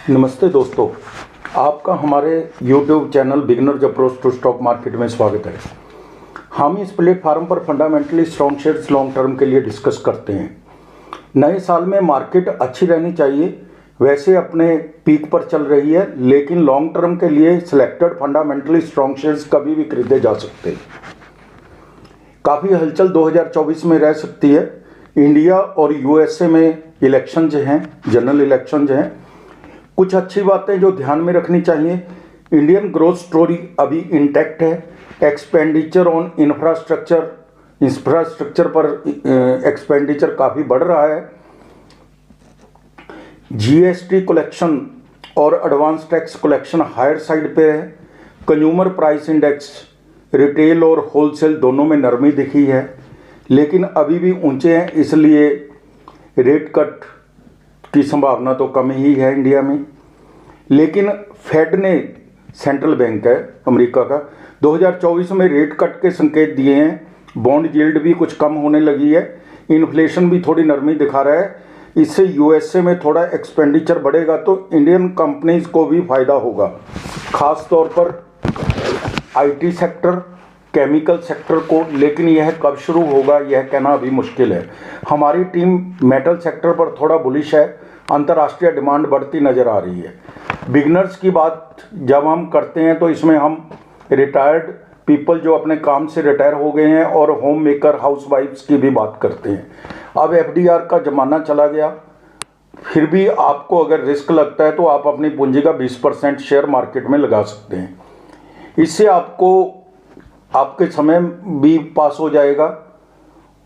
नमस्ते दोस्तों, आपका हमारे YouTube channel beginners approach to stock market में स्वागत है। हम इस प्लेटफार्म पर fundamentally strong shares long term के लिए डिस्कस करते हैं। नए साल में मार्केट अच्छी रहनी चाहिए, वैसे अपने पीक पर चल रही है, लेकिन लॉन्ग टर्म के लिए सिलेक्टेड फंडामेंटली स्ट्रॉन्ग शेयर्स कभी भी खरीदे जा सकते हैं। काफ़ी हलचल 2024 में रह सकती है। इंडिया और USA में इलेक्शन हैं, जनरल इलेक्शन हैं। कुछ अच्छी बातें जो ध्यान में रखनी चाहिए। इंडियन ग्रोथ स्टोरी अभी इंटैक्ट है। एक्सपेंडिचर ऑन इंफ्रास्ट्रक्चर पर एक्सपेंडिचर काफ़ी बढ़ रहा है। GST कलेक्शन और advance tax collection higher side पे है। कंज्यूमर प्राइस इंडेक्स रिटेल और होलसेल दोनों में नरमी दिखी है, लेकिन अभी भी ऊंचे हैं, इसलिए रेट कट की संभावना तो कम ही है इंडिया में। लेकिन फेड ने, सेंट्रल बैंक है अमेरिका का, 2024 में रेट कट के संकेत दिए हैं। बॉन्ड यील्ड भी कुछ कम होने लगी है। इन्फ्लेशन भी थोड़ी नरमी दिखा रहा है। इससे USA में थोड़ा एक्सपेंडिचर बढ़ेगा तो इंडियन कंपनीज को भी फायदा होगा, खास तौर पर IT सेक्टर, केमिकल सेक्टर को। लेकिन यह कब शुरू होगा यह कहना अभी मुश्किल है। हमारी टीम मेटल सेक्टर पर थोड़ा बुलिश है। अंतर्राष्ट्रीय डिमांड बढ़ती नज़र आ रही है। बिगनर्स की बात जब हम करते हैं तो इसमें हम रिटायर्ड पीपल जो अपने काम से रिटायर हो गए हैं और होम मेकर हाउस वाइफ्स की भी बात करते हैं। अब FDR का ज़माना चला गया, फिर भी आपको अगर रिस्क लगता है तो आप अपनी पूंजी का 20% शेयर मार्केट में लगा सकते हैं। इससे आपको आपके समय भी पास हो जाएगा।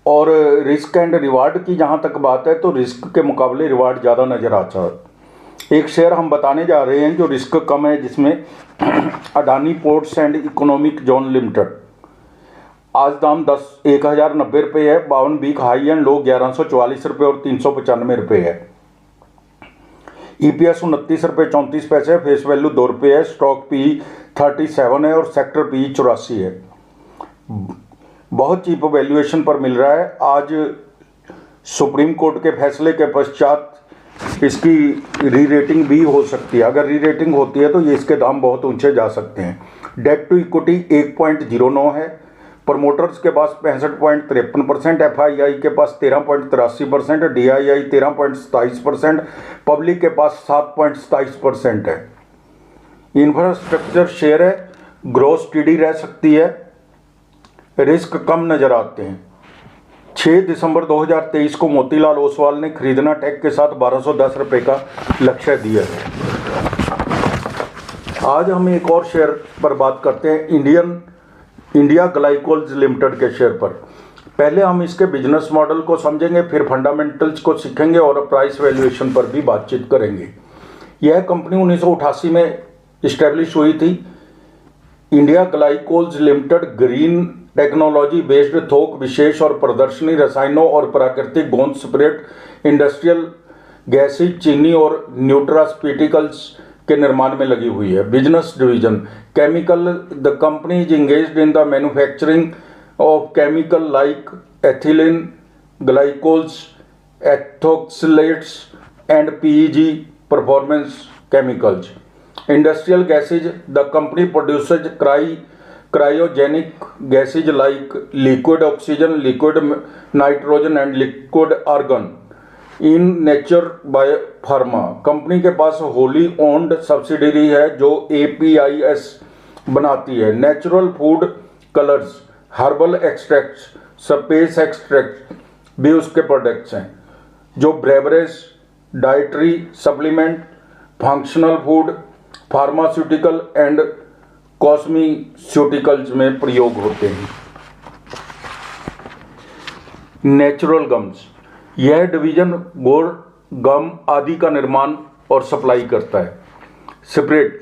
और रिस्क एंड रिवार्ड की जहाँ तक बात है तो रिस्क के मुकाबले रिवार्ड ज़्यादा नज़र आता है। एक शेयर हम बताने जा रहे हैं जो रिस्क कम है, जिसमें Adani ports and economic zone limited. आज दाम 1090 रुपये है। 52 वीक हाई एंड लो 1144 रुपये और 395 रुपये है। EPS 29 रुपये 34 पैसे है। फेस वैल्यू 2 रुपये है। स्टॉक PE 37 है और सेक्टर PE 84 है। बहुत चीप वैल्यूएशन पर मिल रहा है। आज सुप्रीम कोर्ट के फैसले के पश्चात इसकी री रेटिंग भी हो सकती है। अगर री रेटिंग होती है तो ये इसके दाम बहुत ऊंचे जा सकते हैं। डेट टू इक्विटी 1.09 है। प्रमोटर्स के पास 65.53%, FII के पास 13.83%, DII 13.27%, पब्लिक के पास 7.27% है। इंफ्रास्ट्रक्चर शेयर है। ग्रोथ स्टडी रह सकती है। रिस्क कम नजर आते हैं। 6 दिसंबर 2023 को मोतीलाल ओसवाल ने खरीदना टैग के साथ 1210 रुपये का लक्ष्य दिया है। आज हम एक और शेयर पर बात करते हैं, इंडिया ग्लाइकोल्स लिमिटेड के शेयर पर। पहले हम इसके बिजनेस मॉडल को समझेंगे, फिर फंडामेंटल्स को सीखेंगे और प्राइस वैल्यूएशन पर भी बातचीत करेंगे। यह कंपनी 1988 में इस्टेब्लिश हुई थी। India glycols limited green technology based थोक विशेष और प्रदर्शनी रसायनों और प्राकृतिक गोंद स्पिरिट, इंडस्ट्रियल गैसेज, चीनी और न्यूट्रास्यूटिकल्स के निर्माण में लगी हुई है। Business division chemical. The company is engaged in the manufacturing of chemical like ethylene, glycols, ethoxylates and PEG performance chemicals. Industrial gases, the company produces cryogenic gases like liquid oxygen, liquid nitrogen and liquid argon in nature biopharma। Company के पास wholly owned subsidiary है जो APIs बनाती है। Natural food colours, herbal extracts, space extract भी उसके products हैं जो beverage, dietary supplement, functional food, pharmaceutical and cosmeceuticals में प्रयोग होते हैं। नेचुरल गम्स, यह डिवीजन गुड़, गम आदि का निर्माण और सप्लाई करता है। स्पिरिट,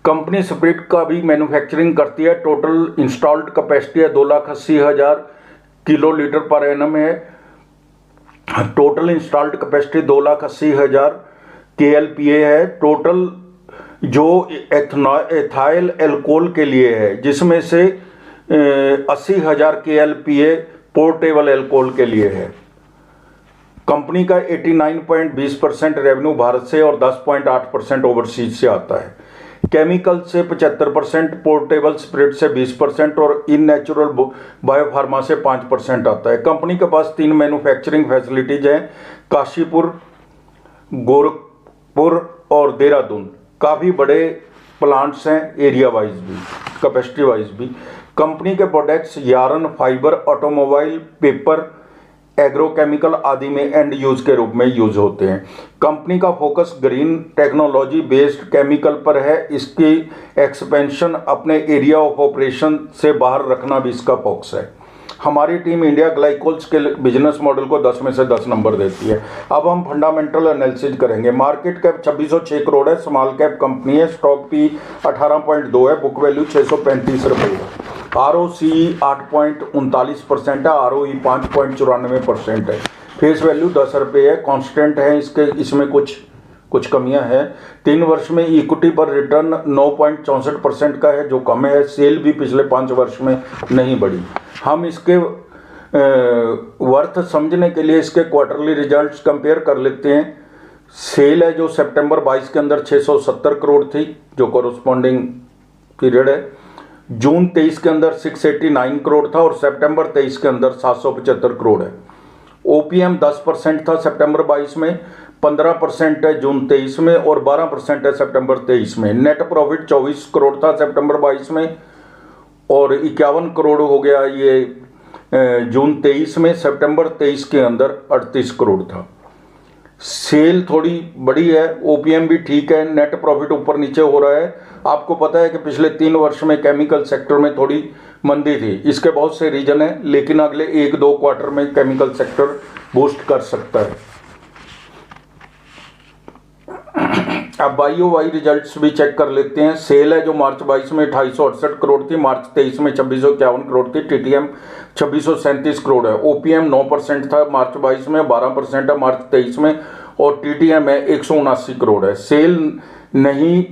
कंपनी स्पिरिट का भी मैन्युफैक्चरिंग करती है। टोटल इंस्टॉल्ड कैपेसिटी है 2,80,000 किलोलीटर पर एनम है। टोटल इंस्टॉल्ड कैपेसिटी 2,80,000 KLPA है। टोटल जो एथाइल एल्कोहल के लिए है, जिसमें से 80,000 KLPA पोर्टेबल एल्कोहल के लिए है। कंपनी का 89.20% रेवेन्यू भारत से और 10.8% ओवरसीज से आता है। केमिकल से 75%, पोर्टेबल स्पिरिट से 20% और इन नेचुरल बायोफार्मा से 5% आता है। कंपनी के पास 3 मैन्युफैक्चरिंग फैसिलिटीज हैं, काशीपुर, गोरखपुर और देहरादून। काफ़ी बड़े प्लांट्स हैं एरिया वाइज भी, कैपेसिटी वाइज भी। कंपनी के products yarn, fibre, automobile, paper, agrochemical आदि में एंड यूज के रूप में यूज होते हैं। कंपनी का focus green technology based chemical पर है। इसकी एक्सपेंशन अपने एरिया ऑफ ऑपरेशन से बाहर रखना भी इसका फोकस है। हमारी टीम इंडिया ग्लाइकोल्स के बिजनेस मॉडल को 10 में से 10 नंबर देती है। अब हम फंडामेंटल एनालिसिस करेंगे। मार्केट कैप 2606 करोड़ है, स्मॉल कैप कंपनी है, स्टॉक पी 18.2 है, बुक वैल्यू 635 रुपये है, ROCE 8.39% है, ROE 5.94% है, फेस वैल्यू 10 रुपये है, कांस्टेंट है। इसमें कुछ कमियां हैं। 3 वर्ष में इक्विटी पर रिटर्न 9.64% का है, जो कम है। सेल भी पिछले 5 वर्ष में नहीं बढ़ी। हम इसके वर्थ समझने के लिए इसके क्वार्टरली रिजल्ट्स कंपेयर कर लेते हैं। सेल है जो सितंबर 22 के अंदर 670 करोड़ थी, जो कॉरस्पॉन्डिंग पीरियड है। जून 23 के अंदर 689 करोड़ था और सितंबर 23 के अंदर 775 करोड़ है। ओपीएम 10% था सितंबर 22 में, 15% है जून 23 में और 12% है सितंबर 23 में। नेट प्रॉफिट 24 करोड़ था सितंबर 22 में और 51 करोड़ हो गया ये जून 23 में। सितंबर 23 के अंदर 38 करोड़ था। सेल थोड़ी बड़ी है, ओपीएम भी ठीक है, नेट प्रॉफिट ऊपर नीचे हो रहा है। आपको पता है कि पिछले 3 वर्ष में केमिकल सेक्टर में थोड़ी मंदी थी। इसके बहुत से रीजन हैं, लेकिन अगले 1-2 क्वार्टर में केमिकल सेक्टर बूस्ट कर सकता है। अब YOY रिजल्ट्स भी चेक कर लेते हैं। सेल है जो मार्च 22 में 2868 करोड़ थी, मार्च 23 में 2651 करोड़ थी, TTM 2637 करोड़ है। OPM 9% था मार्च 22 में, 12% है मार्च 23 में और TTM है 179 करोड़ है। सेल नहीं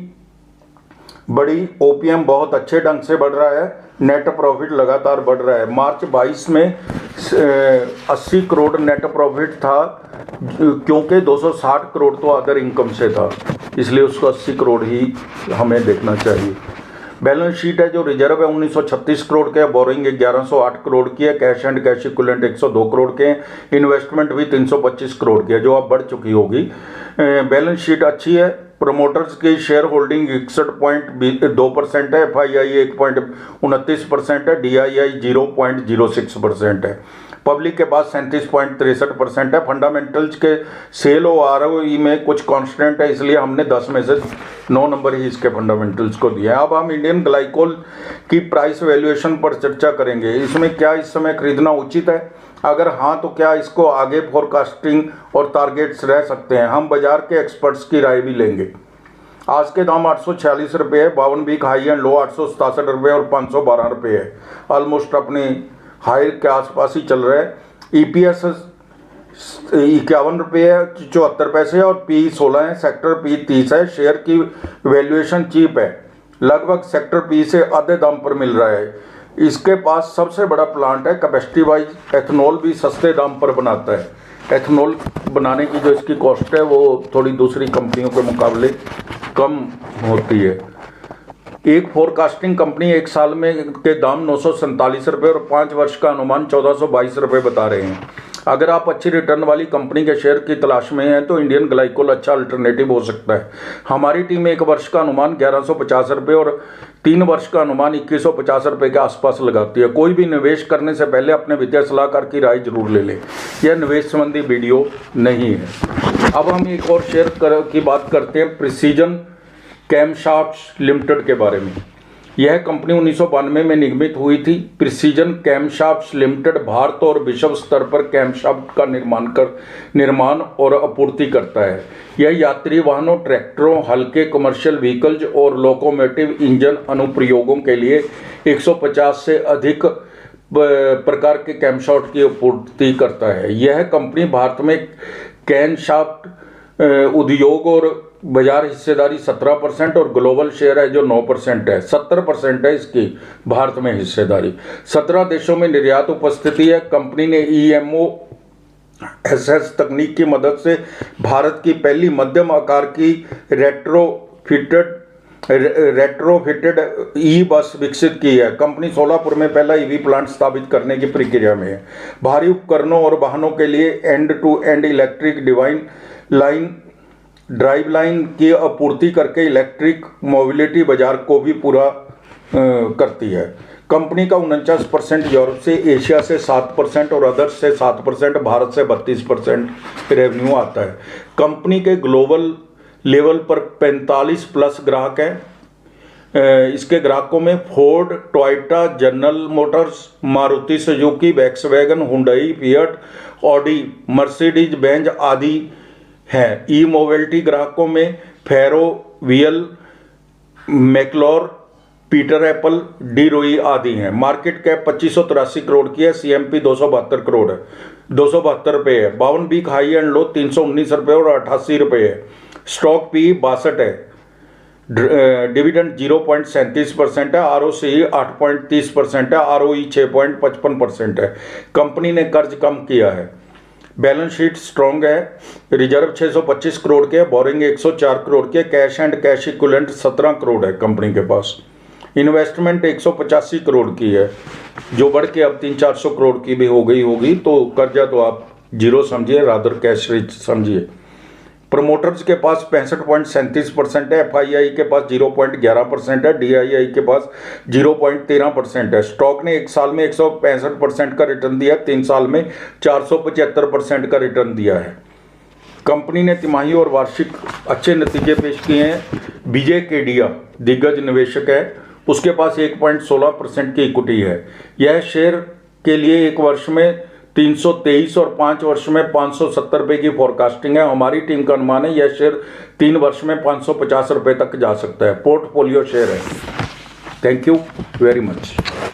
बड़ी, OPM बहुत अच्छे ढंग से बढ़ रहा है, नेट प्रॉफिट लगातार बढ़ रहा है। मार्च 22 में 80 करोड़ नेट प्रॉफिट था, क्योंकि 260 करोड़ तो अदर इनकम से था, इसलिए उसको 80 करोड़ ही हमें देखना चाहिए। बैलेंस शीट है जो रिजर्व है 1936 करोड़ के, बोरिंग 1108 करोड़ की है, cash and cash equivalent 102 crore के हैं, इन्वेस्टमेंट भी 325 करोड़ की है, जो अब बढ़ चुकी होगी। बैलेंस शीट अच्छी है। प्रोमोटर्स की शेयर होल्डिंग 61.2% है, FII 1.29% है, DII 0.06% है। पब्लिक के पास 37.63% है। फंडामेंटल्स के सेल और ROE में कुछ कांस्टेंट है, इसलिए हमने 10 में से 9 नंबर ही इसके फंडामेंटल्स को दिया है। अब हम इंडियन ग्लाइकोल की प्राइस वैल्यूएशन पर चर्चा करेंगे। इसमें क्या इस समय खरीदना उचित है? अगर हाँ तो क्या इसको आगे फोरकास्टिंग और टारगेट्स रह सकते हैं? हम बाजार के एक्सपर्ट्स की राय भी लेंगे। आज के दाम 846 रुपये है, 52 वीक हाई एंड लो 867 रुपये और 512 रुपये है, ऑलमोस्ट अपने हाई के आसपास ही चल रहा है। EPS 51 रुपये है, 74 पैसे है और P 16 है, सेक्टर P 30 है। शेयर की वैल्यूएशन चीप है, लगभग सेक्टर P से आधे दाम पर मिल रहा है। इसके पास सबसे बड़ा प्लांट है, कैपेसिटी वाइज एथनॉल भी सस्ते दाम पर बनाता है। एथनॉल बनाने की जो इसकी कॉस्ट है वो थोड़ी दूसरी कंपनियों के मुकाबले कम होती है। एक फोरकास्टिंग कंपनी 1 साल में के दाम 947 रुपये और 5 वर्ष का अनुमान 1422 रुपये बता रहे हैं। अगर आप अच्छी रिटर्न वाली कंपनी के शेयर की तलाश में हैं तो इंडियन ग्लाइकोल अच्छा अल्टरनेटिव हो सकता है। हमारी टीम 1 वर्ष का अनुमान 1150 रुपये और 3 वर्ष का अनुमान 2150 रुपये के आसपास लगाती है। कोई भी निवेश करने से पहले अपने वित्तीय सलाहकार की राय जरूर ले लें। यह निवेश संबंधी वीडियो नहीं है। अब हम एक और शेयर की बात करते हैं, प्रिसीजन कैमशाफ्ट्स लिमिटेड के बारे में। यह कंपनी 1992 में निर्मित हुई थी। प्रिसीजन कैमशाफ्ट्स लिमिटेड भारत और विश्व स्तर पर कैमशाफ्ट का निर्माण और आपूर्ति करता है। यह यात्री वाहनों, ट्रैक्टरों, हल्के कमर्शियल व्हीकल्स और लोकोमोटिव इंजन अनुप्रयोगों के लिए 150 से अधिक प्रकार के कैमशाफ्ट की आपूर्ति करता है। यह कंपनी भारत में कैमशाफ्ट उद्योग और बाजार हिस्सेदारी 17% और ग्लोबल शेयर है जो 9% है। 70% है इसकी भारत में हिस्सेदारी। 17 देशों में निर्यात उपस्थिति है। कंपनी ने EMO एसएस तकनीक की मदद से भारत की पहली मध्यम आकार की रेट्रोफिटेड ई बस विकसित की है। कंपनी सोलापुर में पहला ईवी प्लांट स्थापित करने की प्रक्रिया में है। भारी उपकरणों और वाहनों के लिए end to end electric drive line की आपूर्ति करके इलेक्ट्रिक मोबिलिटी बाजार को भी पूरा करती है। कंपनी का 49% यूरोप से, एशिया से 7% और अदर्स से 7%, भारत से 32% रेवेन्यू आता है। कंपनी के ग्लोबल लेवल पर 45 प्लस ग्राहक हैं। इसके ग्राहकों में Ford, Toyota, General Motors, Maruti Suzuki, Volkswagen, Hyundai, Fiat, Audi, Mercedes Benz आदि हैं। ई मोबिलिटी ग्राहकों में फेरो, वीएल, मैक्लोर, पीटर एप्पल, डी रोई आदि हैं। मार्केट कैप 2583 करोड़ की है। सीएमपी 272 करोड़ है, 272 रुपये है। 52 वीक हाई एंड लो 319 रुपये और 88 रुपये है। स्टॉक पी 62 है। डिविडेंड 0.37% है। आरओसी 8.30% है। आरओई 6.55% है। कंपनी ने कर्ज कम किया है। बैलेंस शीट स्ट्रॉन्ग है। रिजर्व 625 करोड़ के, बोरिंग 104 करोड़ के, cash and cash equivalent 17 crore है कंपनी के पास। इन्वेस्टमेंट 185 करोड़ की है, जो बढ़ के अब 300-400 करोड़ की भी हो गई होगी। तो कर्जा तो आप जीरो समझिए, रादर कैश रिच समझिए। प्रमोटर्स के पास 65.37% है। एफआईआई के पास 0.11% है। डीआईआई के पास 0.13% है। स्टॉक ने एक साल में 165% का रिटर्न दिया, 3 साल में 475% का रिटर्न दिया है। कंपनी ने तिमाही और वार्षिक अच्छे नतीजे पेश किए हैं। विजय केडिया दिग्गज निवेशक है, उसके पास 1.16% की इक्विटी है। यह शेयर के लिए 1 वर्ष में 323 और 5 वर्ष में 570 रुपये की फोरकास्टिंग है। हमारी टीम का अनुमान है यह शेयर 3 वर्ष में 550 रुपये तक जा सकता है। पोर्टफोलियो शेयर है। Thank you very much.